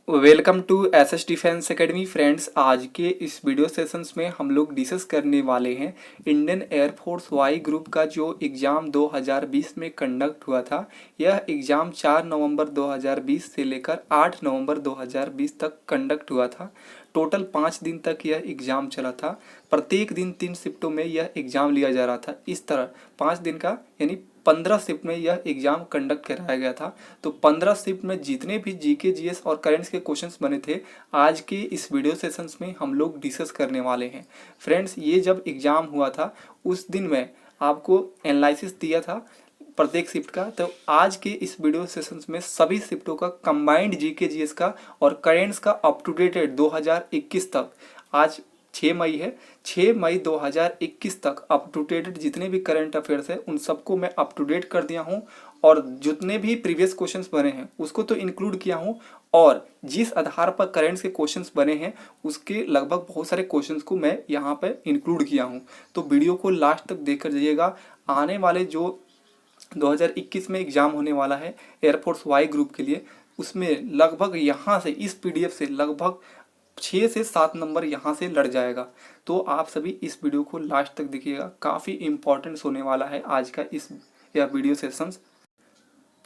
Welcome to SS defence academy friends. आज के इस वीडियो सेशंस में हम लोग डिस्कस करने वाले हैं इंडियन एयरफोर्स वाई ग्रुप का जो एग्ज़ाम 2020 में कंडक्ट हुआ था। यह एग्ज़ाम 4 नवंबर 2020 से लेकर 8 नवंबर 2020 तक कंडक्ट हुआ था। टोटल 5 दिन तक यह एग्ज़ाम चला था। प्रत्येक दिन 3 शिफ्टों में यह एग्ज़ाम लिया जा रहा था। इस तरह 5 दिन का यानी 15 शिफ्ट में यह एग्ज़ाम कंडक्ट कराया गया था। तो 15 शिफ्ट में जितने भी जीके जीएस और करेंट्स के क्वेश्चंस बने थे, आज के इस वीडियो सेशंस में हम लोग डिस्कस करने वाले हैं। फ्रेंड्स, ये जब एग्ज़ाम हुआ था उस दिन मैं आपको एनालिसिस दिया था प्रत्येक शिफ्ट का। तो आज के इस वीडियो सेशंस में सभी शिफ्टों का कंबाइंड जीके जीएस का और करेंट्स का अप टू डेट 2021 तक, आज 6 मई है, 6 मई 2021 तक अप टू डेट जितने भी करंट अफेयर्स है उन सबको मैं अप टू डेट कर दिया हूँ। और जितने भी प्रीवियस क्वेश्चंस बने हैं उसको तो इंक्लूड किया हूँ, और जिस आधार पर करेंट्स के क्वेश्चंस बने हैं उसके लगभग बहुत सारे क्वेश्चंस को मैं यहाँ पर इंक्लूड किया हूँ। तो वीडियो को लास्ट तक देख कर जाइएगा। आने वाले जो 2021 में एग्ज़ाम होने वाला है एयरफोर्स वाई ग्रुप के लिए, उसमें लगभग यहाँ से इस पीडीएफ से लगभग 6 से 7 नंबर यहाँ से लड़ जाएगा। तो आप सभी इस वीडियो को लास्ट तक देखिएगा, काफ़ी इंपॉर्टेंस होने वाला है आज का इस यह वीडियो सेशंस।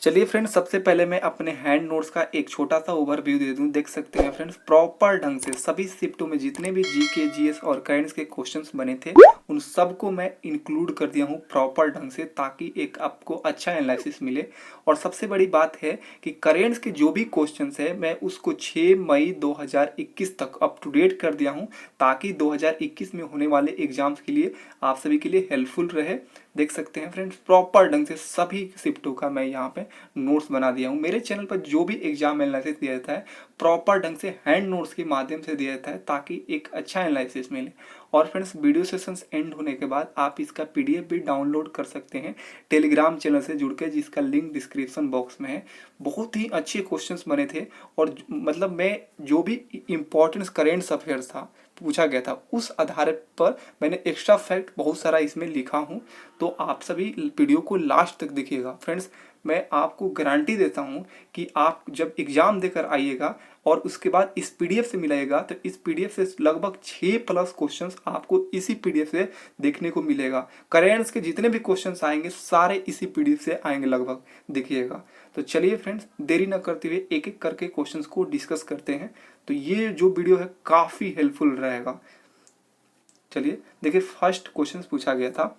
चलिए फ्रेंड्स, सबसे पहले मैं अपने हैंड नोट्स का एक छोटा सा ओवरव्यू दे दूं। देख सकते हैं फ्रेंड्स, प्रॉपर ढंग से सभी शिफ्टों में जितने भी जीके जीएस और करेंट्स के क्वेश्चंस बने थे उन सबको मैं इंक्लूड कर दिया हूं प्रॉपर ढंग से, ताकि एक आपको अच्छा एनालिसिस मिले। और सबसे बड़ी बात है कि करेंट्स के जो भी क्वेश्चंस है मैं उसको 6 मई 2021 तक अप टू डेट कर दिया हूँ, ताकि 2021 में होने वाले एग्जाम्स के लिए आप सभी के लिए हेल्पफुल रहे। देख सकते हैं फ्रेंड्स, प्रॉपर ढंग से सभी शिफ्टों का मैं यहाँ पे नोट्स बना दिया हूँ। मेरे चैनल पर जो भी एग्जाम एनालिसिस दिया जाता है प्रॉपर ढंग से हैंड नोट्स के माध्यम से दिया जाता है, ताकि एक अच्छा एनालिसिस मिले। और फ्रेंड्स, वीडियो सेशंस एंड होने के बाद आप इसका पीडीएफ भी डाउनलोड कर सकते हैं टेलीग्राम चैनल से जुड़ के, जिसका लिंक डिस्क्रिप्शन बॉक्स में है। बहुत ही अच्छे क्वेश्चंस बने थे, और मतलब मैं जो भी इम्पोर्टेंट करेंट अफेयर्स था पूछा गया था उस आधार पर मैंने एक्स्ट्रा फैक्ट बहुत सारा इसमें लिखा हूँ। तो आप सभी वीडियो को लास्ट तक देखिएगा। फ्रेंड्स, मैं आपको गारंटी देता हूँ कि आप जब एग्ज़ाम देकर आइएगा और उसके बाद इस पीडीएफ से मिलाएगा तो इस पीडीएफ से लगभग 6+ क्वेश्चंस आपको इसी पीडीएफ से देखने को मिलेगा। करेंट्स के जितने भी क्वेश्चंस आएंगे सारे इसी पीडीएफ से आएंगे लगभग, देखिएगा। तो चलिए फ्रेंड्स, देरी न करते हुए एक एक करके क्वेश्चंस को डिस्कस करते हैं। तो ये जो वीडियो है काफ़ी हेल्पफुल रहेगा। चलिए देखिए, फर्स्ट क्वेश्चन पूछा गया था,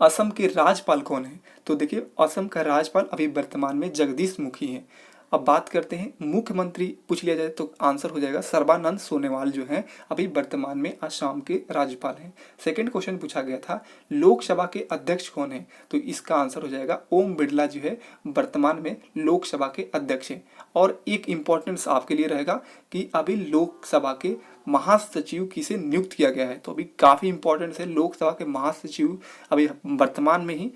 असम के राज्यपाल कौन है? तो देखिए, असम का राज्यपाल अभी वर्तमान में जगदीश मुखी हैं। अब बात करते हैं मुख्यमंत्री पूछ लिया जाए तो आंसर हो जाएगा सर्बानंद सोनोवाल, जो हैं अभी वर्तमान में असम के राज्यपाल हैं। सेकंड क्वेश्चन पूछा गया था, लोकसभा के अध्यक्ष कौन है? तो इसका आंसर हो जाएगा ओम बिरला, जो है वर्तमान में लोकसभा के अध्यक्ष हैं। और एक इम्पोर्टेंस आपके लिए रहेगा कि अभी लोकसभा के महासचिव किसे नियुक्त किया गया है। तो अभी काफ़ी इंपॉर्टेंट है, लोकसभा के महासचिव अभी वर्तमान में ही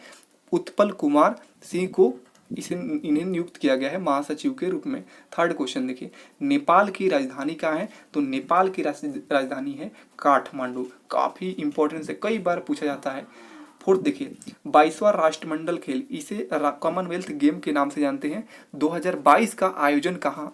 उत्पल कुमार सिंह को इन्हें नियुक्त किया गया है महासचिव के रूप में। थर्ड क्वेश्चन देखिए, नेपाल की राजधानी कहाँ है? तो नेपाल की राजधानी है काठमांडू। काफ़ी इंपॉर्टेंस है, कई बार पूछा जाता है। फोर्थ देखिए, 22वां राष्ट्रमंडल खेल, इसे कॉमनवेल्थ गेम के नाम से जानते हैं, 2022 का आयोजन कहाँ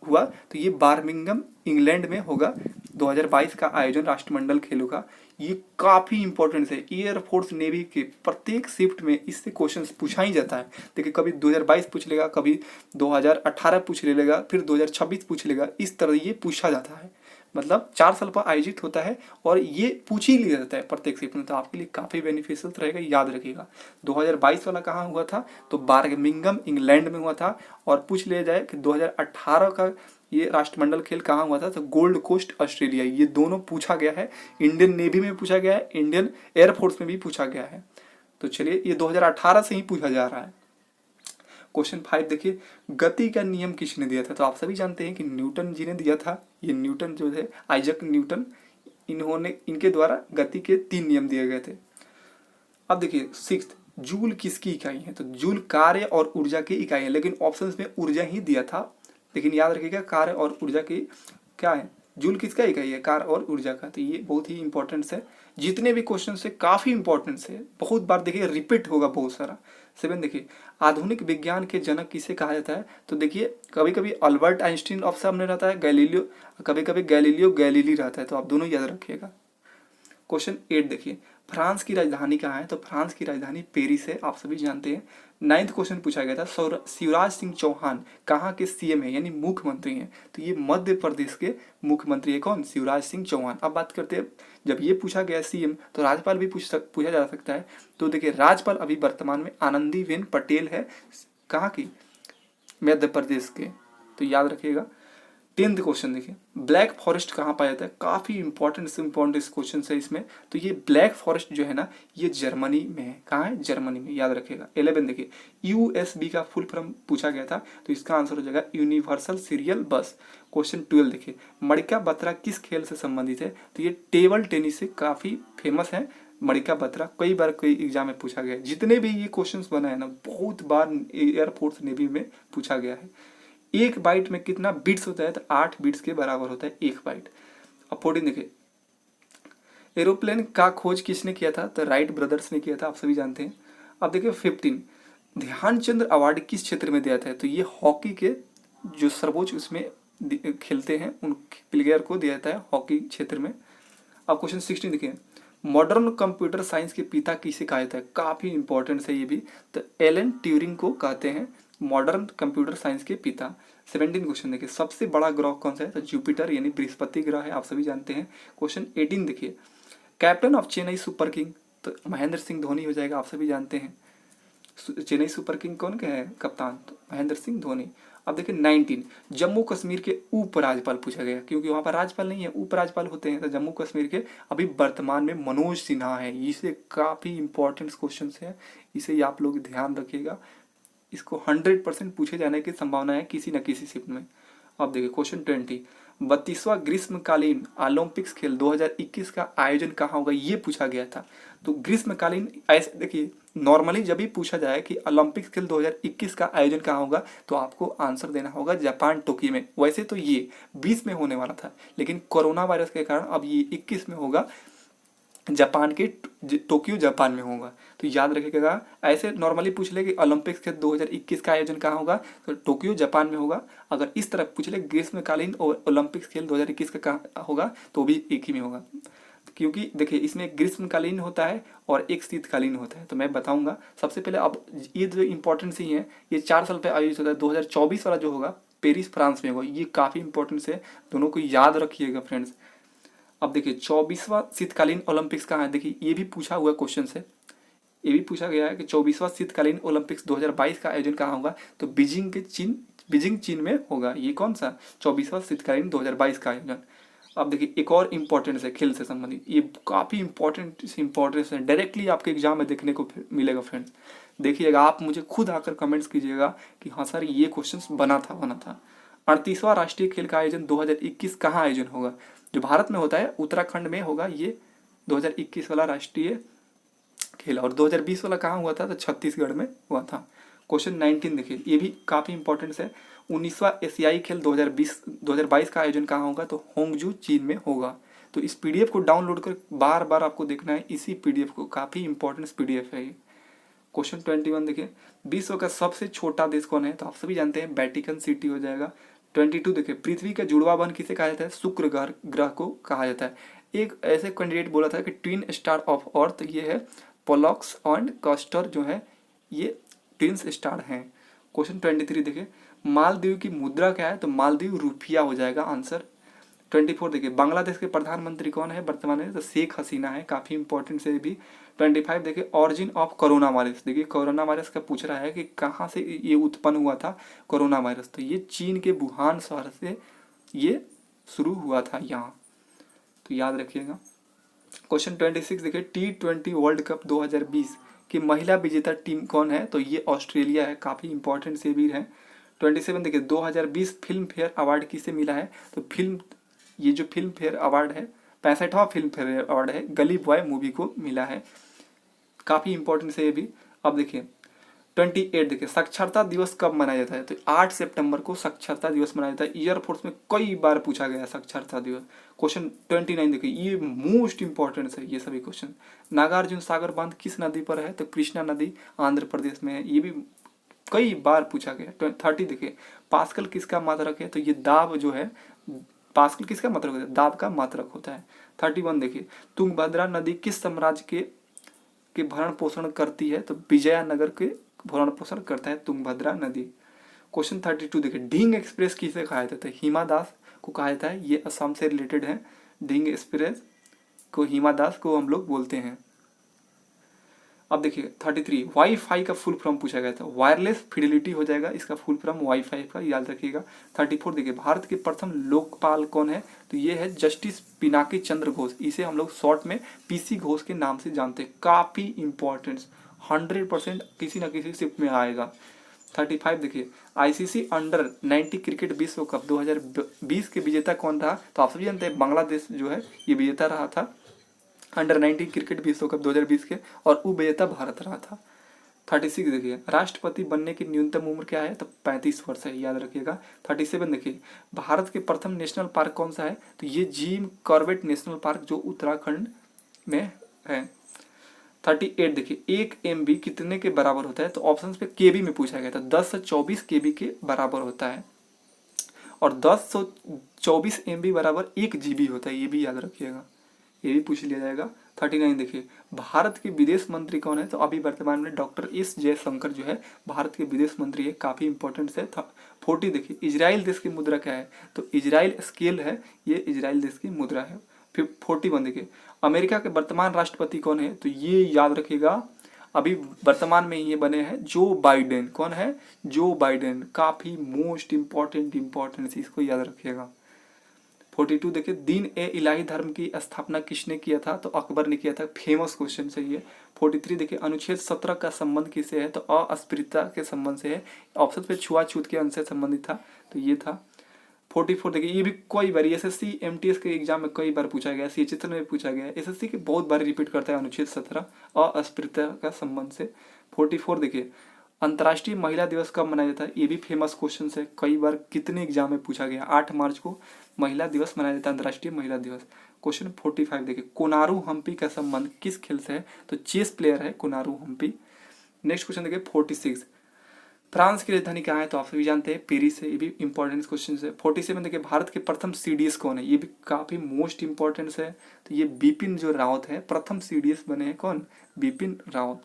हुआ? तो ये बर्मिंघम इंग्लैंड में होगा 2022 का आयोजन राष्ट्रमंडल खेलों का। ये काफ़ी इंपॉर्टेंट है, एयरफोर्स नेवी के प्रत्येक शिफ्ट में इससे क्वेश्चंस पूछा ही जाता है। देखिए, कभी 2022 पूछ लेगा, कभी 2018 पूछ लेगा, फिर 2026 पूछ लेगा, इस तरह ये पूछा जाता है। मतलब 4 साल पर आयोजित होता है और ये पूछ ही लिया जाता है प्रत्येक शिफ्ट में। तो आपके लिए काफ़ी बेनिफिशियल रहेगा, याद रखिएगा। 2022 वाला कहाँ हुआ था? तो बर्मिंघम इंग्लैंड में हुआ था। और पूछ लिया जाए कि 2018 का ये राष्ट्रमंडल खेल कहाँ हुआ था? तो गोल्ड कोस्ट ऑस्ट्रेलिया। ये दोनों पूछा गया है, इंडियन नेवी में पूछा गया है, इंडियन एयरफोर्स में भी पूछा गया है। तो चलिए, ये 2018 से ही पूछा जा रहा है। क्वेश्चन 5 देखिए, गति का नियम किसने दिया था? तो आप सभी जानते हैं कि न्यूटन जी ने दिया था। ये न्यूटन जो है, आइजक न्यूटन, इनके द्वारा गति के 3 नियम दिए गए थे। अब देखिए 6th, जूल किसकी इकाई है? तो जूल कार्य और ऊर्जा की इकाई है, लेकिन ऑप्शंस में ऊर्जा ही दिया था। लेकिन याद रखिएगा, कार्य और ऊर्जा की क्या है? जूल किसका इकाई है? कार और ऊर्जा का। तो ये बहुत ही इंपॉर्टेंट है, जितने भी क्वेश्चन है काफी इंपॉर्टेंट है, बहुत बार देखिए रिपीट होगा बहुत सारा। 7 देखिए, आधुनिक विज्ञान के जनक किसे कहा जाता है? तो देखिए कभी कभी अल्बर्ट आइंस्टीन ऑप्शन में रहता है, गैलीलियो, कभी कभी गैलीलियो गैलीली रहता है, तो आप दोनों याद रखिएगा। क्वेश्चन 8 देखिए, फ्रांस की राजधानी कहाँ है? तो फ्रांस की राजधानी पेरिस है, आप सभी जानते हैं। 9th क्वेश्चन पूछा गया था, शिवराज सिंह चौहान कहाँ के सीएम है यानी मुख्यमंत्री हैं? तो ये मध्य प्रदेश के मुख्यमंत्री है। कौन? शिवराज सिंह चौहान। अब बात करते हैं, जब ये पूछा गया सीएम तो राज्यपाल भी पूछा जा सकता है। तो देखिए राज्यपाल अभी वर्तमान में आनंदीबेन पटेल है, कहाँ की? मध्य प्रदेश के, तो याद रखिएगा। 10th क्वेश्चन देखिए, ब्लैक फॉरेस्ट कहाँ पाया जाता है? काफी इंपॉर्टेंट क्वेश्चन है इसमें। तो ये ब्लैक फॉरेस्ट जो है ना, ये जर्मनी में है। कहाँ है? जर्मनी में, याद रखिएगा। 11 देखिए, यूएसबी का फुल फॉर्म पूछा गया था, तो इसका आंसर हो जाएगा यूनिवर्सल सीरियल बस। क्वेश्चन 12 देखिए, मणिका बत्रा किस खेल से संबंधित है? तो ये टेबल टेनिस से काफी फेमस है मणिका बत्रा, कई बार कई एग्जाम में पूछा गया है। जितने भी ये क्वेश्चंस बना है ना, बहुत बार एयरफोर्स नेवी में पूछा गया है। एक बाइट में कितना बिट्स होता है? तो 8 बिट्स के बराबर होता है एक बाइट। अब 14 देखिए, एरोप्लेन का खोज किसने किया था? तो राइट ब्रदर्स ने किया था, आप सभी जानते हैं। अब देखिए 15, ध्यानचंद्र अवार्ड किस क्षेत्र में दिया था? तो ये हॉकी के जो सर्वोच्च उसमें खेलते हैं उन प्लेयर को दिया जाता है हॉकी क्षेत्र में। अब क्वेश्चन 16 देखिए, मॉडर्न कंप्यूटर साइंस के पिता किसे कहा जाता है? काफी इंपॉर्टेंट है ये भी। तो एलन ट्यूरिंग को कहते हैं मॉडर्न कंप्यूटर साइंस के पिता। 17 क्वेश्चन देखिए, सबसे बड़ा ग्रह कौन सा है? तो जुपिटर यानी बृहस्पति ग्रह है, आप सभी जानते हैं। क्वेश्चन 18 देखिए, captain of Chennai super king, तो महेंद्र सिंह धोनी हो जाएगा, आप सभी जानते हैं। चेन्नई सुपर किंग कौन के है कप्तान? तो महेंद्र सिंह धोनी। अब देखिए 19, जम्मू कश्मीर के उपराज्यपाल पूछा गया, क्योंकि वहां पर राज्यपाल नहीं है, उपराज्यपाल होते हैं। तो जम्मू कश्मीर के अभी वर्तमान में मनोज सिन्हा है। इसे काफी इंपॉर्टेंट क्वेश्चन है, इसे आप लोग ध्यान रखिएगा। इसको 100% पूछे जाने की संभावना है किसी न किसी शिफ्ट में। अब देखिए क्वेश्चन 20, 32वां ग्रीष्मकालीन ओलंपिक्स खेल 2021 का आयोजन कहाँ होगा? ये पूछा गया था। तो ग्रीष्मकालीन, ऐसे देखिए नॉर्मली जब भी पूछा जाए कि ओलंपिक्स खेल 2021 का आयोजन कहाँ होगा, तो आपको आंसर देना होगा जापान टोक्यो में। वैसे तो ये 20 में होने वाला था, लेकिन कोरोना वायरस के कारण अब ये 21 में होगा, जापान के टोक्यो जापान में होगा। तो याद रखिएगा, ऐसे नॉर्मली पूछ ले कि ओलंपिक्स के 2021 का आयोजन कहाँ होगा, तो टोक्यो जापान में होगा। अगर इस तरह पूछ ले ग्रीष्मकालीन ओलंपिक्स खेल 2021 का कहाँ होगा, तो भी एक ही में होगा। क्योंकि देखिए इसमें ग्रीष्मकालीन होता है और एक शीतकालीन होता है, तो मैं बताऊंगा। सबसे पहले अब ये जो इंपॉर्टेंस ही है, ये 4 साल पे आयोजित होता है। 2024 वाला जो होगा पेरिस फ्रांस में होगा, ये काफी इंपॉर्टेंस है, दोनों को याद रखिएगा फ्रेंड्स। अब देखिए 24वां शीतकालीन ओलंपिक्स कहाँ है? देखिए ये भी पूछा हुआ क्वेश्चन है, ये भी पूछा गया है कि 24वां शीतकालीन ओलंपिक्स 2022 का आयोजन कहाँ होगा? तो बीजिंग चीन में होगा। ये कौन सा? 24वां शीतकालीन 2022 का आयोजन। अब देखिए एक और इम्पोर्टेंस है खेल से संबंधित, ये काफी इंपॉर्टेंस है, डायरेक्टली आपके एग्जाम में देखने को मिलेगा फ्रेंड्स। देखिएगा, आप मुझे खुद आकर कमेंट्स कीजिएगा कि हाँ सर ये क्वेश्चन बना था। 38वां राष्ट्रीय खेल का आयोजन 2021 कहाँ आयोजन होगा? जो भारत में होता है उत्तराखंड में होगा ये 2021 वाला राष्ट्रीय खेल। और 2020 वाला कहाँ हुआ था? तो छत्तीसगढ़ में हुआ था। क्वेश्चन 19 देखिए, ये भी काफी इंपॉर्टेंट है। 19वां एशियाई खेल 2022 का आयोजन कहाँ होगा? तो होंगजू चीन में होगा। तो इस पीडीएफ को डाउनलोड कर बार बार आपको देखना है, इसी पीडीएफ को, काफी इंपॉर्टेंट पीडीएफ है ये। क्वेश्चन 21 देखिए, विश्व का सबसे छोटा देश कौन है? तो आप सभी जानते हैं वेटिकन सिटी हो जाएगा। 22 देखिए, पृथ्वी का जुड़वा बहन किसे कहा जाता है? शुक्र ग्रह को कहा जाता है। एक ऐसे कैंडिडेट बोला था कि ट्विन स्टार ऑफ अर्थ ये है पोलक्स एंड कास्टर, जो है ये ट्विन्स स्टार हैं। क्वेश्चन 23 देखिए, मालदीव की मुद्रा क्या है? तो मालदीव रुपया हो जाएगा आंसर। 24 देखिए, बांग्लादेश के प्रधानमंत्री कौन है वर्तमान में? तो शेख हसीना है, काफी इंपॉर्टेंट से भी। 25 देखिए, ऑरिजिन ऑफ कोरोना वायरस। देखिए कोरोना वायरस का पूछ रहा है कि कहाँ से ये उत्पन्न हुआ था कोरोना वायरस, तो ये चीन के वुहान शहर से ये शुरू हुआ था यहाँ, तो याद रखिएगा। क्वेश्चन 26 देखिए, T20 वर्ल्ड कप 2020 की महिला विजेता टीम कौन है? तो ये ऑस्ट्रेलिया है, काफी इंपॉर्टेंट से भी है। 27 देखिए, 2020 फिल्म फेयर अवार्ड किसे मिला है? तो ये जो फिल्म फेयर अवार्ड है 65वां फिल्म फेयर अवार्ड है, गली बॉय मूवी को मिला है, काफी इंपॉर्टेंट है ये भी। अब देखिए 28 देखिए साक्षरता दिवस कब मनाया जाता है, तो 8 सितंबर को साक्षरता दिवस मनाया जाता है। एयरफोर्स में कई बार पूछा गया है साक्षरता दिवस। क्वेश्चन 29 देखिए, ये मोस्ट इंपॉर्टेंट है ये सभी क्वेश्चन। नागार्जुन सागर बांध किस नदी पर है, तो कृष्णा नदी आंध्र प्रदेश में है, ये भी कई बार पूछा गया। 30 देखिए, पास्कल किसका मात्रक है, तो ये दाब जो है, पास्कल किसका मात्रक होता है, दाब का मात्रक होता है। 31 देखिए, तुंगभद्रा नदी किस साम्राज्य के भरण पोषण करती है, तो विजयनगर के भरण पोषण करता है तुंगभद्रा नदी। क्वेश्चन 32 देखिए, ढींग एक्सप्रेस किसे कहा जाता है, हिमा दास को कहा जाता है, ये असम से रिलेटेड है। ढींग एक्सप्रेस को हिमा दास को हम लोग बोलते हैं। अब देखिए 33, वाईफाई का फुल फॉर्म पूछा गया था, वायरलेस फिडेलिटी हो जाएगा इसका फुल फॉर्म वाईफाई का, याद रखिएगा। 34 देखिए, भारत के प्रथम लोकपाल कौन है, तो ये है जस्टिस पिनाकी चंद्र घोष, इसे हम लोग शॉर्ट में पीसी घोष के नाम से जानते हैं। काफी इंपॉर्टेंस 100% किसी न किसी शिफ्ट में आएगा। 35 देखिए, आईसीसी अंडर 90 क्रिकेट विश्व कप 2020 के विजेता कौन रहा, तो आप सभी जानते हैं बांग्लादेश जो है ये विजेता रहा था अंडर 19 क्रिकेट विश्व कप 2020 के, और उपविजेता भारत रहा था। 36 देखिए, राष्ट्रपति बनने की न्यूनतम उम्र क्या है, तो 35 वर्ष है, याद रखिएगा। 37 देखिए, भारत के प्रथम नेशनल पार्क कौन सा है, तो ये जिम कॉर्बेट नेशनल पार्क जो उत्तराखंड में है। 38 देखिए, 1 MB कितने के बराबर होता है, तो ऑप्शन पे केबी में पूछा गया था, 10 से 24 केबी के बराबर होता है, और 10 से 24 MB बराबर 1 GB होता है, ये भी याद रखिएगा, ये भी पूछ लिया जाएगा। 39 देखिए, भारत के विदेश मंत्री कौन है, तो अभी वर्तमान में डॉक्टर एस जयशंकर जो है भारत के विदेश मंत्री है, काफी इंपॉर्टेंट है। 40 देखिए, इजराइल देश की मुद्रा क्या है, तो इजराइल स्केल है, ये इजराइल देश की मुद्रा है। फिर 41 देखिए, अमेरिका के वर्तमान राष्ट्रपति कौन है, तो ये याद रखिएगा, अभी वर्तमान में ये बने हैं जो बाइडेन। कौन है, जो बाइडेन, काफी मोस्ट इंपॉर्टेंट इसको याद रखिएगा। 42 देखिए, दीन ए इलाही धर्म की स्थापना किसने किया था, तो अकबर ने किया था, फेमस क्वेश्चन है ये। 43 देखिए, अनुच्छेद 17 का संबंध किससे है, तो अस्पृश्यता के संबंध से है, ऑप्शन पे छुआछूत के अंश से संबंधित था, तो ये था। 44 देखिए, ये भी कई बार एसएससी एमटीएस के एग्जाम में कई बार पूछा गया, सी चित्र में पूछा गया, एसएससी के बहुत बार रिपीट करता है अनुच्छेद 17 अस्पृश्यता का संबंध से। 44 देखिए, अंतर्राष्ट्रीय महिला दिवस कब मनाया जाता है, ये भी फेमस क्वेश्चन है, कई बार कितने एग्जाम में पूछा गया। 8 मार्च को महिला दिवस मनाया जाता है, अंतर्राष्ट्रीय महिला दिवस। क्वेश्चन 45 देखिए, कोनारू हम्पी का संबंध किस खेल से है, तो चेस प्लेयर है कोनारू हम्पी। नेक्स्ट क्वेश्चन देखिए 46, फ्रांस की राजधानी कहाँ है, तो आप सभी जानते हैं पेरिस है, ये भी इंपॉर्टेंट क्वेश्चन है। 47 देखिए, भारत के प्रथम सीडीएस कौन है, ये भी काफी मोस्ट इंपॉर्टेंट है, तो ये बिपिन जो रावत है, प्रथम सीडीएस बने हैं कौन, बिपिन रावत।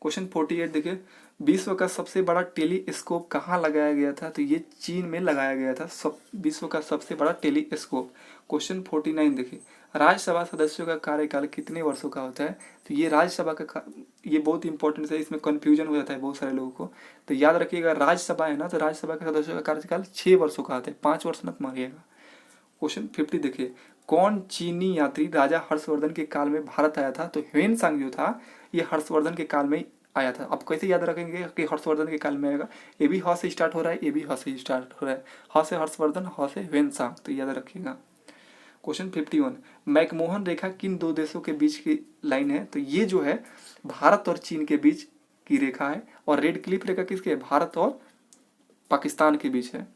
क्वेश्चन 48 देखिए, विश्व का सबसे बड़ा टेलीस्कोप कहाँ लगाया गया था, तो ये चीन में लगाया गया था, विश्व का सबसे बड़ा टेलीस्कोप। क्वेश्चन 49 देखिए, राज्यसभा सदस्यों का कार्यकाल कितने वर्षों का होता है, तो ये राज्यसभा का ये बहुत इंपॉर्टेंट है, इसमें कंफ्यूजन हो जाता है बहुत सारे लोगों को, तो याद रखिएगा राज्यसभा है ना, तो राज्यसभा के सदस्यों का कार्यकाल 6 वर्षों का होता है, 5 वर्ष मत मारिएगा। क्वेश्चन 50 देखिए, कौन चीनी यात्री राजा हर्षवर्धन के काल में भारत आया था, तो ह्वेनसांग जो था ये हर्षवर्धन के काल में आया था। अब कैसे याद रखेंगे कि हर्षवर्धन के काल में आएगा, ये भी ह से स्टार्ट हो रहा है, ये भी ह से स्टार्ट हो रहा है, ह से हर्षवर्धन, ह से ह्वेनसांग, तो याद रखिएगा। क्वेश्चन 51, मैकमोहन रेखा किन दो देशों के बीच की लाइन है, तो ये जो है भारत और चीन के बीच की रेखा है, और रेड क्लिफ रेखा किसके है, भारत और पाकिस्तान के बीच है।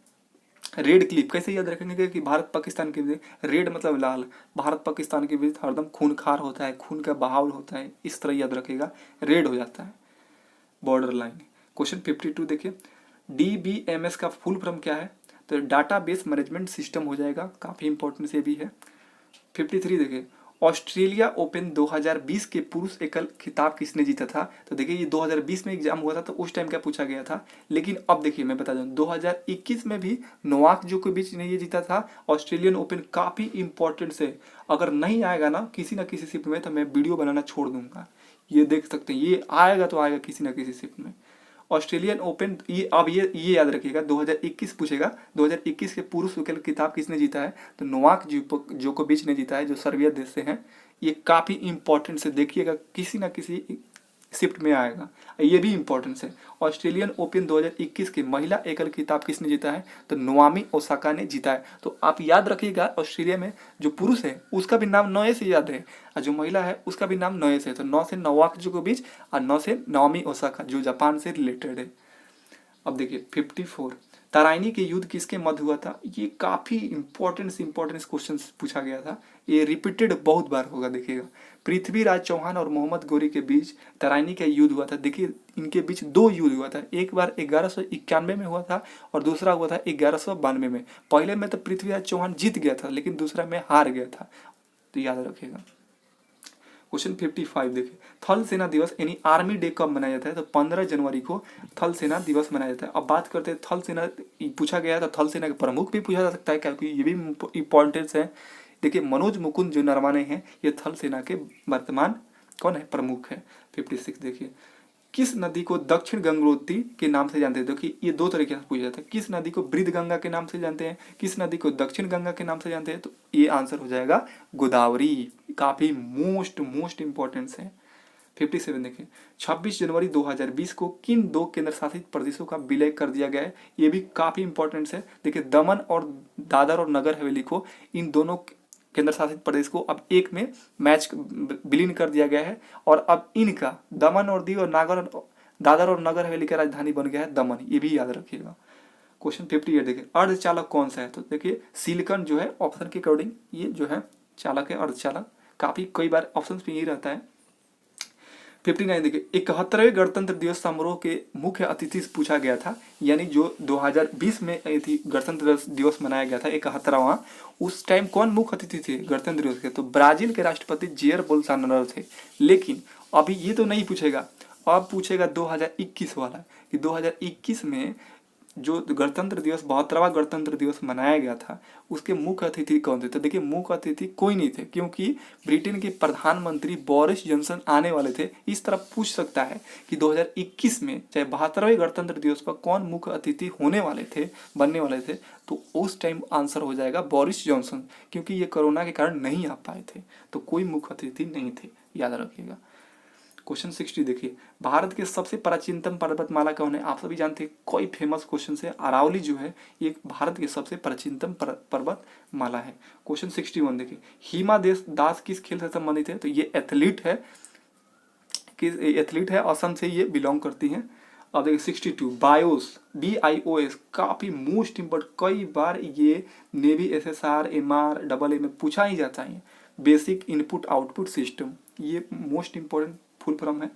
रेड क्लिप कैसे याद रखेंगे कि भारत पाकिस्तान के बीच, रेड मतलब लाल, भारत पाकिस्तान के बीच हरदम खूनखार होता है, खून का बहाव होता है, इस तरह याद रखेगा, रेड हो जाता है बॉर्डर लाइन। क्वेश्चन 52 देखिए, DBMS का फुल फॉर्म क्या है, तो डाटाबेस मैनेजमेंट सिस्टम हो जाएगा, काफी इंपॉर्टेंट से भी है। 53 देखिए, ऑस्ट्रेलिया ओपन 2020 के पुरुष एकल खिताब किसने जीता था, तो देखिए ये 2020 में एग्जाम हुआ था, तो उस टाइम क्या पूछा गया था, लेकिन अब देखिए मैं बता दूं 2021 में भी नोवाक जोकोविच ने ये जीता था ऑस्ट्रेलियन ओपन, काफी इंपॉर्टेंट से, अगर नहीं आएगा ना किसी न किसी शिफ्ट में तो मैं वीडियो बनाना छोड़ दूंगा, ये देख सकते हैं, ये आएगा तो आएगा किसी न किसी शिफ्ट में। ऑस्ट्रेलियन ओपन, ये अब ये याद रखिएगा 2021 पूछेगा, 2021 के पुरुष विकल खिताब किसने जीता है, तो नोवाक जोकोविच ने जीता है, जो सर्बिया देश से हैं, ये काफी इंपॉर्टेंट से देखिएगा, किसी ना किसी शिफ्ट में आएगा, ये भी इंपॉर्टेंस है। ऑस्ट्रेलियन ओपन 2021 के महिला एकल खिताब किसने जीता है? तो नोआमी ओसाका ने जीता है। तो आप याद रखिएगा, ऑस्ट्रेलिया में जो पुरुष है उसका भी नाम नौ से याद है, और जो महिला है उसका भी नाम नौ से। तो 9 से नोवाक जोकोविच और 9 से नाओमी ओसाका जो जापान से रिलेटेड है। अब देखिए 54, तराइनी के युद्ध किसके मध्य हुआ था? ये काफी इंपॉर्टेंट क्वेश्चन पूछा गया था, ये रिपीटेड बहुत बार होगा। देखिएगा, पृथ्वीराज चौहान और मोहम्मद गोरी के बीच तराइनी का युद्ध हुआ था। देखिए इनके बीच दो युद्ध हुआ था, एक बार 1191 में हुआ था और दूसरा हुआ था 1192 में। पहले में तो पृथ्वीराज चौहान जीत गया था, लेकिन दूसरा में हार गया था, तो याद रखिएगा। क्वेश्चन 55 देखिए, थल सेना दिवस यानी आर्मी डे कब मनाया जाता है? तो 15 जनवरी को थल सेना दिवस मनाया जाता है। अब बात करते हैं थल सेना, पूछा गया है तो थल सेना के प्रमुख भी पूछा जा सकता है, क्योंकि ये भी इंपॉर्टेंस है। देखिए मनोज मुकुंद जो नरवाने हैं, ये थल सेना के वर्तमान कौन है? प्रमुख है। 56 देखिए, किस नदी को दक्षिण गंगोत्री के नाम से जानते हैं? देखिए ये दो तरीके से पूछा जाता है, किस नदी को वृद्ध गंगा के नाम से जानते हैं, किस नदी को दक्षिण गंगा के नाम से जानते हैं? तो ये आंसर हो जाएगा गोदावरी। काफी मोस्ट इंपॉर्टेंस है। 57 देखिए, 26 जनवरी 2020 को किन दो केंद्र शासित प्रदेशों का विलय कर दिया गया है? ये भी काफी इंपॉर्टेंस है। देखिए दमन और दादर और नगर हवेली को, इन दोनों केंद्र शासित प्रदेश को अब एक में विलीन कर दिया गया है, और अब इनका दमन और दीव और दादर और नगर हवेली का राजधानी बन गया है दमन, ये भी याद रखिएगा। क्वेश्चन 58 देखिए, अर्धचालक कौन सा है? तो देखिए सिलिकॉन जो है ऑप्शन के अकॉर्डिंग ये जो है चालक है, अर्धचालक। काफी कई बार ऑप्शन में यही रहता है। 59 देखिए, 71वें गणतंत्र दिवस समारोह के मुख्य अतिथि से पूछा गया था, यानी जो 2020 में थी गणतंत्र दिवस मनाया गया था 71वां, उस टाइम कौन मुख्य अतिथि थे गणतंत्र दिवस के? तो ब्राजील के राष्ट्रपति जेयर बोल्सोनारो थे। लेकिन अभी ये तो नहीं पूछेगा, अब पूछेगा 2021 वाला, कि 2021 में जो गणतंत्र दिवस 72वां गणतंत्र दिवस मनाया गया था, उसके मुख्य अतिथि कौन थे? तो देखिए मुख्य अतिथि कोई नहीं थे, क्योंकि ब्रिटेन के प्रधानमंत्री बोरिस जॉनसन आने वाले थे। इस तरह पूछ सकता है कि 2021 में चाहे 72वें गणतंत्र दिवस पर कौन मुख्य अतिथि होने वाले थे, बनने वाले थे, तो उस टाइम आंसर हो जाएगा बोरिस जॉनसन, क्योंकि ये कोरोना के कारण नहीं आ पाए थे, तो कोई मुख्य अतिथि नहीं थे, याद रखिएगा। क्वेश्चन 60 देखिए, भारत के सबसे प्राचीनतम पर्वतमाला कौन है? आप सभी जानते हैं, कोई फेमस क्वेश्चन है। अरावली जो है ये भारत के सबसे प्राचीनतम पर्वतमाला है। क्वेश्चन 61 देखिए, हिमा दास किस खेल से संबंधित है? तो ये एथलीट है, असम से ये बिलोंग करती हैं। अब देखिए 62, बायोस BIOS काफी मोस्ट इम्पोर्टेंट, कई बार ये नेवी SSR MR AA में पूछा ही जाता है। बेसिक इनपुट आउटपुट सिस्टम, ये मोस्ट इम्पोर्टेंट फुल फॉर्म है।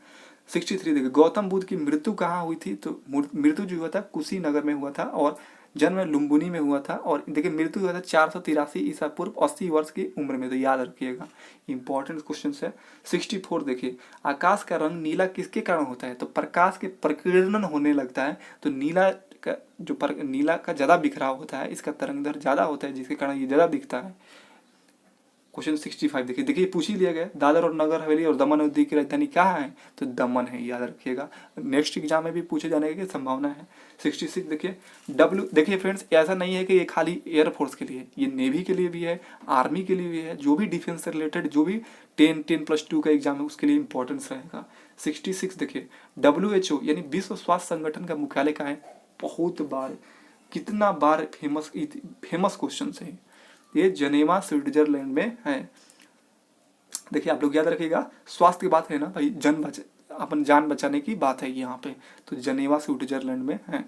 63 देखिए, गौतम बुद्ध की मृत्यु कहाँ हुई थी? तो मृत्यु जो हुआ था कुशीनगर में हुआ था, और जन्म लुम्बिनी में हुआ था, और देखिए मृत्यु हुआ था 483 ईसा पूर्व 80 वर्ष की उम्र में, तो याद रखिएगा, इंपॉर्टेंट क्वेश्चन है। 64 देखिए, आकाश का रंग नीला किसके कारण होता है? तो प्रकाश के प्रकीर्णन होने लगता है, तो नीला का ज्यादा बिखराव होता है, इसका तरंग दर ज्यादा होता है, जिसके कारण ये ज्यादा दिखता है। क्वेश्चन 65 देखिए पूछ ही लिया गया, दादर और नगर हवेली और दमन और दीव की राजधानी कहाँ है? तो दमन है, याद रखिएगा, नेक्स्ट एग्जाम में भी पूछे जाने की संभावना है। 66 देखिए, देखिए फ्रेंड्स, ऐसा नहीं है कि ये खाली एयरफोर्स के लिए, ये नेवी के लिए भी है, आर्मी के लिए भी है, जो भी डिफेंस से रिलेटेड जो भी 10+2 का एग्जाम है उसके लिए इंपॉर्टेंस रहेगा। 66 देखिए, WHO यानी विश्व स्वास्थ्य संगठन का मुख्यालय कहाँ है? बहुत बार, कितना बार फेमस क्वेश्चन है ये, जनेवा स्विट्जरलैंड में है। देखिए आप लोग याद रखिएगा, स्वास्थ्य की बात है ना भाई, अपन जान बचाने की बात है यहाँ पे, तो जनेवा स्विट्जरलैंड में है।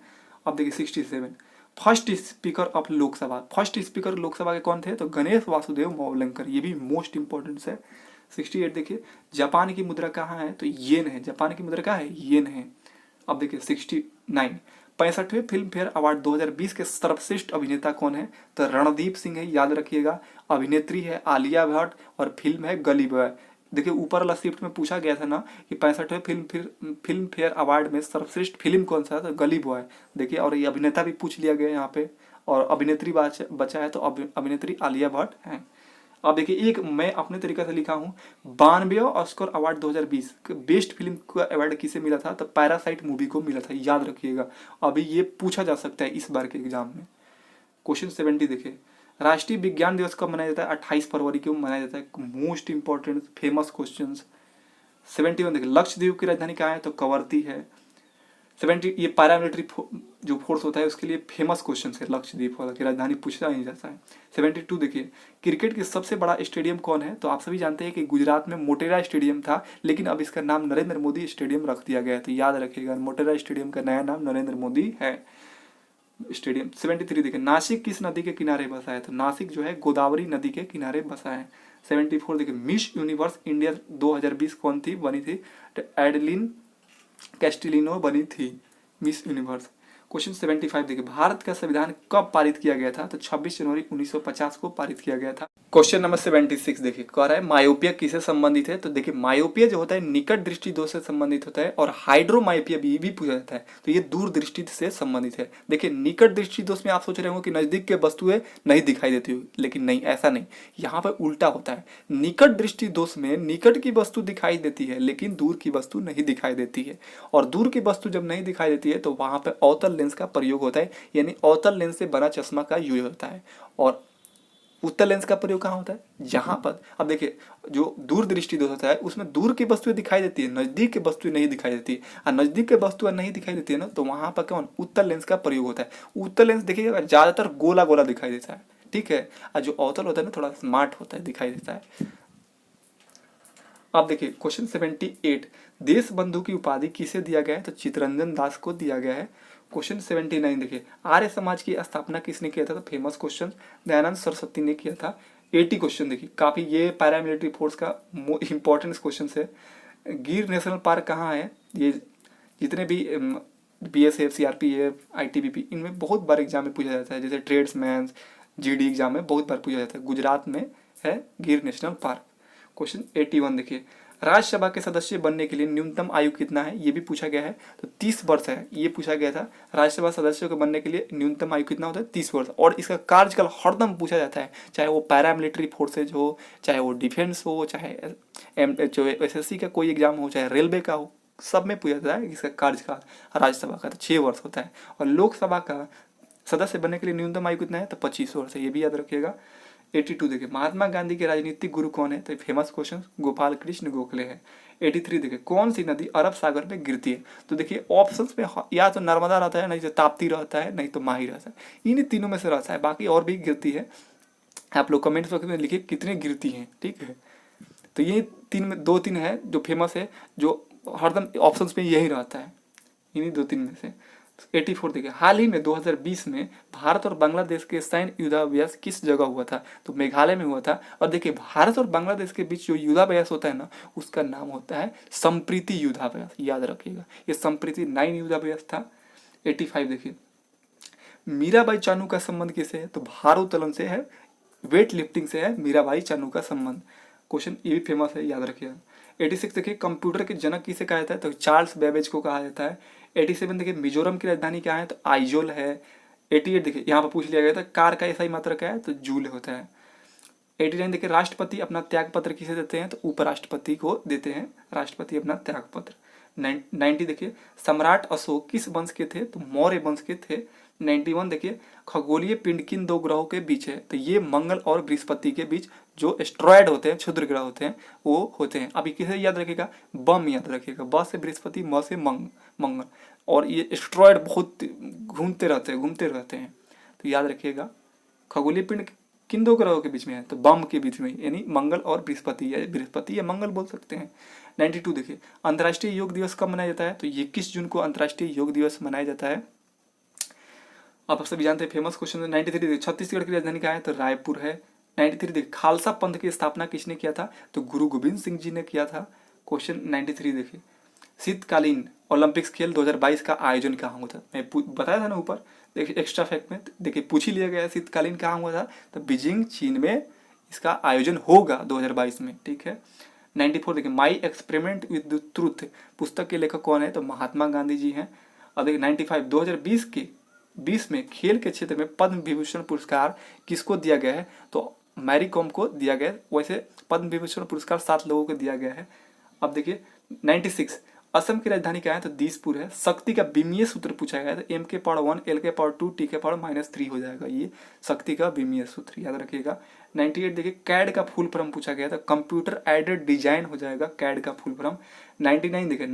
अब देखिए 67, first speaker of Lok Sabha, first speaker Lok Sabha के कौन थे? तो गणेश वासुदेव मोवलंकर, ये भी मोस्ट इंपॉर्टेंट है। 68 देखिए, जापान की मुद्रा कहाँ है? तो येन है, जापान की मुद्रा कहाँ है? येन है। अब देखिए 69, 65वें फिल्म फेयर अवार्ड 2020 के सर्वश्रेष्ठ अभिनेता कौन है? तो रणदीप सिंह है, याद रखिएगा। अभिनेत्री है आलिया भट्ट, और फिल्म है गली बॉय। देखिए ऊपर वाला शिफ्ट में पूछा गया था ना कि 65वें फिल्म फेयर अवार्ड में सर्वश्रेष्ठ फिल्म कौन सा है? तो गली बॉय। देखिए, और ये अभिनेता भी पूछ लिया गया यहाँ पे, और अभिनेत्री बचा है, तो अभिनेत्री आलिया भट्ट है। अब देखिए एक मैं अपने तरीके से लिखा हूँ, 92वें ऑस्कर अवार्ड 2020 बेस्ट फिल्म का अवार्ड किसे मिला था? तो पैरासाइट मूवी को मिला था, याद रखिएगा, अभी ये पूछा जा सकता है इस बार के एग्जाम में। क्वेश्चन 70 देखिए, राष्ट्रीय विज्ञान दिवस कब मनाया जाता है? 28 फरवरी को मनाया जाता है। Most important famous question. 71 देखिए लक्षद्वीप की राजधानी कहाँ है, तो कवरत्ती है। 70 ये पैरामिलिट्री जो फोर्स होता है उसके लिए फेमस क्वेश्चन है, लक्षद्वीप वाला की राजधानी पूछा नहीं जाता है। 72 देखिए क्रिकेट की सबसे बड़ा स्टेडियम कौन है, तो आप सभी जानते हैं कि गुजरात में मोटेरा स्टेडियम था, लेकिन अब इसका नाम नरेंद्र मोदी स्टेडियम रख दिया गया है, तो याद रखिएगा मोटेरा स्टेडियम का नया नाम नरेंद्र मोदी है स्टेडियम। 73 देखिए नासिक किस नदी के किनारे बसा है, तो नासिक जो है गोदावरी नदी के किनारे बसा है। 74 देखिए मिस यूनिवर्स इंडिया 2020 कौन थी, बनी थी, तो एडलिन कैस्टिलिनो बनी थी मिस यूनिवर्स। क्वेश्चन 75 देखिए भारत का संविधान कब पारित किया गया था, तो 26 जनवरी 1950 को पारित किया गया था। क्वेश्चन नंबर 76 देखिए कह रहा है मायोपिया किससे संबंधित है, तो देखिए मायोपिया जो होता है निकट दृष्टि दोष से संबंधित होता है, और हाइड्रोमायोपिया भी पूछा जाता है, तो ये दूर दृष्टि से संबंधित है। देखिए निकट दृष्टि दोष में आप सोच रहे होंगे कि नजदीक के वस्तुएं नहीं दिखाई देती हो, लेकिन नहीं, ऐसा नहीं, यहाँ पर उल्टा होता है। निकट दृष्टि दोष में निकट की वस्तु दिखाई देती है लेकिन दूर की वस्तु नहीं दिखाई देती है, और दूर की वस्तु जब नहीं दिखाई देती है तो वहां पर अवतल लेंस का प्रयोग होता है, यानी अवतल लेंस से बना चश्मा का यूज होता है। और उत्तल लेंस का प्रयोग कहाँ होता है, जहां पर, अब देखिए जो दूर दृष्टि दोष होता है उसमें दूर की वस्तुएं दिखाई देती है, नजदीक की वस्तुएं नहीं दिखाई देती, और नजदीक की वस्तुएं नहीं दिखाई देती है ना, तो वहां पर कौन उत्तल लेंस का प्रयोग होता है। उत्तल लेंस देखिएगा ज्यादातर गोला गोला दिखाई देता है, ठीक है, और जो अवतल होता है ना थोड़ा स्मार्ट होता है, दिखाई देता है। अब देखिए क्वेश्चन 78 देश बंधु की उपाधि किसे दिया गया है, तो चितरंजन दास को दिया गया है। क्वेश्चन 79 देखिए आर्य समाज की स्थापना किसने किया था, तो फेमस क्वेश्चन दयानंद सरस्वती ने किया था। 80 क्वेश्चन देखिए काफी ये पैरामिलिट्री फोर्स का इंपॉर्टेंट क्वेश्चन है। गिर नेशनल पार्क कहाँ है, ये जितने भी BSF CRPF ITBP इनमें बहुत बार एग्जाम में पूछा जाता है, जैसे ट्रेड्समैन GD एग्जाम में बहुत बार पूछा जाता है। गुजरात में है गिर नेशनल पार्क। क्वेश्चन 81 देखिए राज्यसभा के सदस्य बनने के लिए न्यूनतम आयु कितना है, ये भी पूछा गया है, तो 30 वर्ष है, ये पूछा गया था। राज्यसभा सदस्यों को बनने के लिए न्यूनतम आयु कितना होता है, 30 वर्ष। और इसका कार्यकाल हरदम पूछा जाता है, चाहे वो पैरामिलिट्री फोर्सेज हो, चाहे वो डिफेंस हो, चाहे जो SSC का कोई एग्जाम हो, चाहे रेलवे का हो, सब में पूछा जाता है इसका कार्यकाल। राज्यसभा का तो 6 वर्ष होता है, और लोकसभा का सदस्य बनने के लिए न्यूनतम आयु कितना है, तो 25 वर्ष है, ये भी याद रखिएगा। 82 देखिए महात्मा गांधी के राजनीतिक गुरु कौन है, तो फेमस क्वेश्चन गोपाल कृष्ण गोखले है। 83 देखिए कौन सी नदी अरब सागर में गिरती है, तो देखिए ऑप्शंस में या तो नर्मदा रहता है, नहीं तो ताप्ती रहता है, नहीं तो माही रहता है, इन तीनों में से रहता है, बाकी और भी गिरती है। आप लोग कमेंट बॉक्स में लिखिए कितनी गिरती हैं, ठीक है। तो ये तीन में 2-3 है जो फेमस है, जो हरदम ऑप्शंस में यही रहता है, इन्हीं 2-3 में से। 84 देखिए हाल ही में 2020 में भारत और बांग्लादेश के सैन्य युद्धाभ्यास किस जगह हुआ था, तो मेघालय में हुआ था। और देखिए भारत और बांग्लादेश के बीच जो युद्धाभ्यास होता है ना, उसका नाम होता है संप्रीति युद्धाभ्यास, याद रखिएगा, ये संप्रीति 9 युद्धाभ्यास था। 85 देखिए मीराबाई चानू का संबंध किससे है, तो भारोत्तोलन से है, वेट लिफ्टिंग से है मीराबाई चानू का संबंध। क्वेश्चन ये भी फेमस है, याद रखिएगा। 86 देखिए कंप्यूटर के जनक किसे कहा जाता है, तो चार्ल्स बेबेज को कहा जाता है। 87 देखिए मिजोरम की राजधानी क्या है, तो आइजोल है। 88 देखिए यहाँ पर पूछ लिया गया था कार का SI मात्रा क्या है, तो जूल होता है। 89 देखिए राष्ट्रपति अपना त्याग पत्र किसे देते हैं, तो उपराष्ट्रपति को देते हैं राष्ट्रपति अपना त्याग पत्र। 90 देखिए सम्राट अशोक किस वंश के थे, तो मौर्य वंश के थे। 91 देखिए खगोलीय पिंड किन 2 ग्रहों के बीच है, तो ये मंगल और बृहस्पति के बीच जो एस्ट्रॉयड होते हैं, क्षुद्र ग्रह होते हैं, वो होते हैं। अभी किसे याद रखिएगा, बम याद रखिएगा, ब से बृहस्पति, म से मंगल, और ये एस्ट्रॉयड बहुत घूमते रहते हैं, तो याद रखिएगा खगोलीय पिंड किन 2 ग्रहों के बीच में है, तो बम के बीच में, यानी मंगल और बृहस्पति या मंगल बोल सकते हैं। 92 देखिए अंतर्राष्ट्रीय योग दिवस कब मनाया जाता है, तो 21 जून को अंतर्राष्ट्रीय योग दिवस मनाया जाता है। आप सभी जानते हैं फेमस क्वेश्चन है। 93 देखिए छत्तीसगढ़ की राजधानी क्या है, तो रायपुर है। 93 देखिए खालसा पंथ की स्थापना किसने किया था, तो गुरु गोविंद सिंह जी ने किया था। क्वेश्चन 93 देखिए शीतकालीन ओलंपिक्स खेल 2022 का आयोजन कहाँ हुआ था, मैं बताया था ना ऊपर, देखिए एक्स्ट्रा फैक्ट में देखिए पूछ ही लिया गया, शीतकालीन कहाँ हुआ था, तो बीजिंग चीन में इसका आयोजन होगा 2022 में, ठीक है। 94 देखिए my experiment with the truth पुस्तक के लेखक कौन है, तो महात्मा गांधी जी हैं। और देखिए 95 2020 में खेल के क्षेत्र में पद्म विभूषण पुरस्कार किसको दिया गया है, तो मैरी कॉम को दिया गया है। वैसे पद्म विभूषण पुरस्कार 7 लोगों को दिया गया है। अब देखिए 96 असम की राजधानी क्या है, तो दिसपुर है। शक्ति का विमीय सूत्र पूछा गया है, तो m के पावर 1 l के पावर 2 t के पावर -3 हो जाएगा, ये शक्ति का विमीय सूत्र याद रखिएगा। 98 देखिए कैड का फुल फॉर्म पूछा गया था, कंप्यूटर एडेड डिजाइन हो जाएगा कैड का फुल फॉर्म। 99 देखिए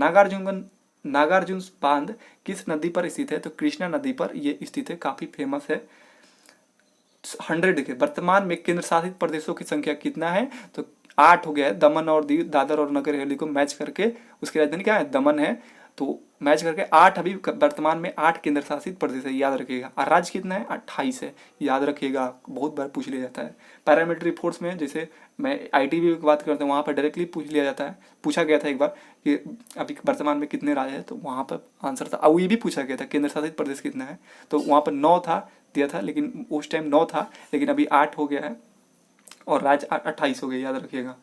नागार्जुन बांध किस नदी पर स्थित है, तो कृष्णा नदी पर ये स्थित है, काफी फेमस है। 100 देखिए वर्तमान में केंद्र शासित प्रदेशों की संख्या कितना है, तो 8 हो गया है। दमन और दीव, दादर और नगर हवेली को मैच करके उसकी राजधानी क्या है, दमन है, तो मैच करके 8 अभी वर्तमान में 8 केंद्र शासित प्रदेश है, याद रखिएगा। और राज्य कितना है, 28 है, याद रखिएगा, बहुत बार पूछ लिया जाता है। पैरामिलिट्री फोर्स में जैसे मैं ITBP की बात करता हूँ, वहाँ पर डायरेक्टली पूछ लिया जाता है, पूछा गया था एक बार कि अभी वर्तमान में कितने राज्य है, तो वहाँ पर आंसर था। और ये भी पूछा गया था केंद्र शासित प्रदेश कितना है, तो वहाँ पर 9 था दिया था, लेकिन उस टाइम 9 था, लेकिन अभी 8 हो गया है और राज्य 28 हो गया, याद रखिएगा।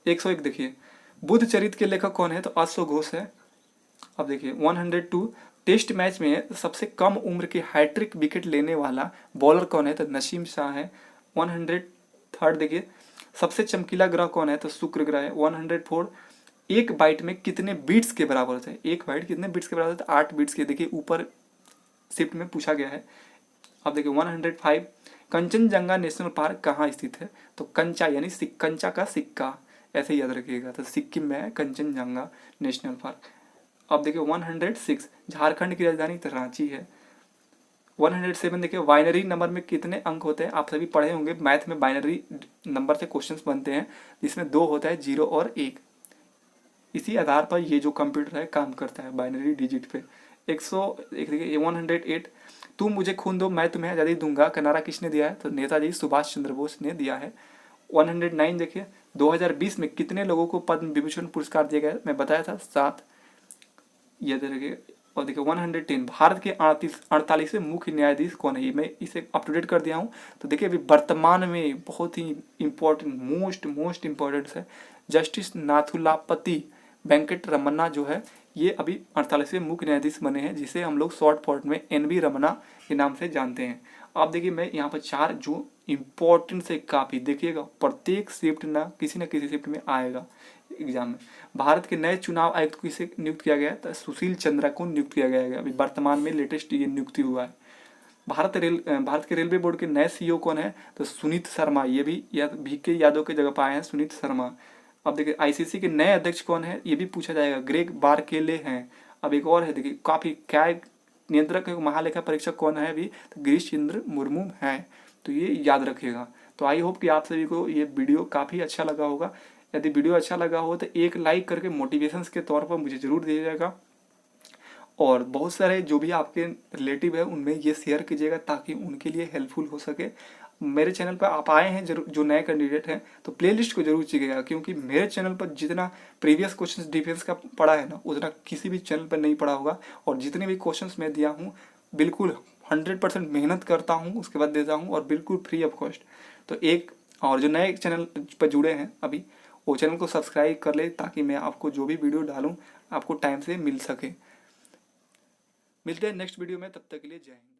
101 देखिए बुद्ध चरित्र के लेखक कौन है, तो अश्व घोष है। अब देखिए 102 टेस्ट मैच में सबसे कम उम्र के हैट्रिक विकेट लेने वाला बॉलर कौन है, तो नसीम शाह है। 103 देखिए सबसे चमकीला ग्रह कौन है, तो शुक्र ग्रह है। 104 एक बाइट में कितने बीट्स के बराबर होते हैं, एक बाइट कितने बीट्स के बराबर होते हैं, 8 बीट्स के, देखिए ऊपर शिफ्ट में पूछा गया है। अब देखिए 105 कंचनजंगा नेशनल पार्क कहाँ स्थित है, तो कंचा यानी कंचा का सिक्का, ऐसे याद रखिएगा, तो सिक्किम में है कंचनजंगा नेशनल पार्क। अब देखिए 106 झारखंड की राजधानी तो रांची है। 107 देखिए बाइनरी नंबर में कितने अंक होते हैं, आप सभी पढ़े होंगे मैथ में बाइनरी नंबर से क्वेश्चंस बनते हैं, जिसमें 2 होता है, 0 और 1। इसी आधार पर ये जो कंप्यूटर है काम करता है बाइनरी डिजिट पे। 101 देखिए 108 तुम मुझे खून दो मैं तुम्हें आज़ादी दूंगा का नारा किसने दिया है, तो नेताजी सुभाष चंद्र बोस ने दिया है। 109 देखिए 2020 में कितने लोगों को पद्म विभूषण पुरस्कार दिया गया, मैं बताया था 7, ये देखिए। और देखिए 110 भारत के 48वें मुख्य न्यायाधीश कौन है, ये मैं इसे अप टू डेट कर दिया हूँ। तो देखिए अभी वर्तमान में बहुत ही इम्पोर्टेंट मोस्ट इम्पोर्टेंट है, जस्टिस नाथुलापति वेंकट रमन्ना जो है, ये अभी 48वें मुख्य न्यायाधीश बने हैं, जिसे हम लोग शॉर्ट फॉर्म में NV रमन्ना के नाम से जानते हैं। आप देखिए मैं यहाँ पर 4 जो इम्पोर्टेंट से काफ़ी देखिएगा, प्रत्येक शिफ्ट ना किसी शिफ्ट में आएगा एग्जाम में। भारत के नए चुनाव आयुक्त किसे नियुक्त किया गया है, तो सुशील चंद्रा को नियुक्त किया गया है, अभी वर्तमान में लेटेस्ट ये नियुक्ति हुआ है। भारत के रेलवे बोर्ड के नए CEO कौन है, तो सुनीत शर्मा, ये भी VK यादव के जगह पर आए हैं सुनीत शर्मा। अब देखिए ICC के नए अध्यक्ष कौन है, ये भी पूछा जाएगा, ग्रेग बारकेले हैं। अब एक और है देखिए काफ़ी क्या नियंत्रक महालेखा परीक्षक कौन है अभी, तो गिरीश चंद्र मुर्मू हैं, तो ये याद रखिएगा। तो आई होप कि आप सभी को ये वीडियो काफ़ी अच्छा लगा होगा। यदि वीडियो अच्छा लगा हो तो एक लाइक करके मोटिवेशंस के तौर पर मुझे ज़रूर दीजिएगा, और बहुत सारे जो भी आपके रिलेटिव है उनमें ये शेयर कीजिएगा ताकि उनके लिए हेल्पफुल हो सके। मेरे चैनल पर आप आए हैं जो नए कैंडिडेट हैं, तो प्लेलिस्ट को जरूर चेकिएगा, क्योंकि मेरे चैनल पर जितना प्रीवियस क्वेश्चंस डिफेंस का पढ़ा है ना, उतना किसी भी चैनल पर नहीं पढ़ा होगा। और जितने भी क्वेश्चंस मैं दिया हूँ बिल्कुल 100% मेहनत करता हूँ, उसके बाद देता हूँ, और बिल्कुल फ्री ऑफ कॉस्ट। तो एक और जो नए चैनल पर जुड़े हैं अभी, वो चैनल को सब्सक्राइब कर ले ताकि मैं आपको जो भी वीडियो डालूँ आपको टाइम से मिल सके। मिलते हैं नेक्स्ट वीडियो में, तब तक के लिए जय हिंद।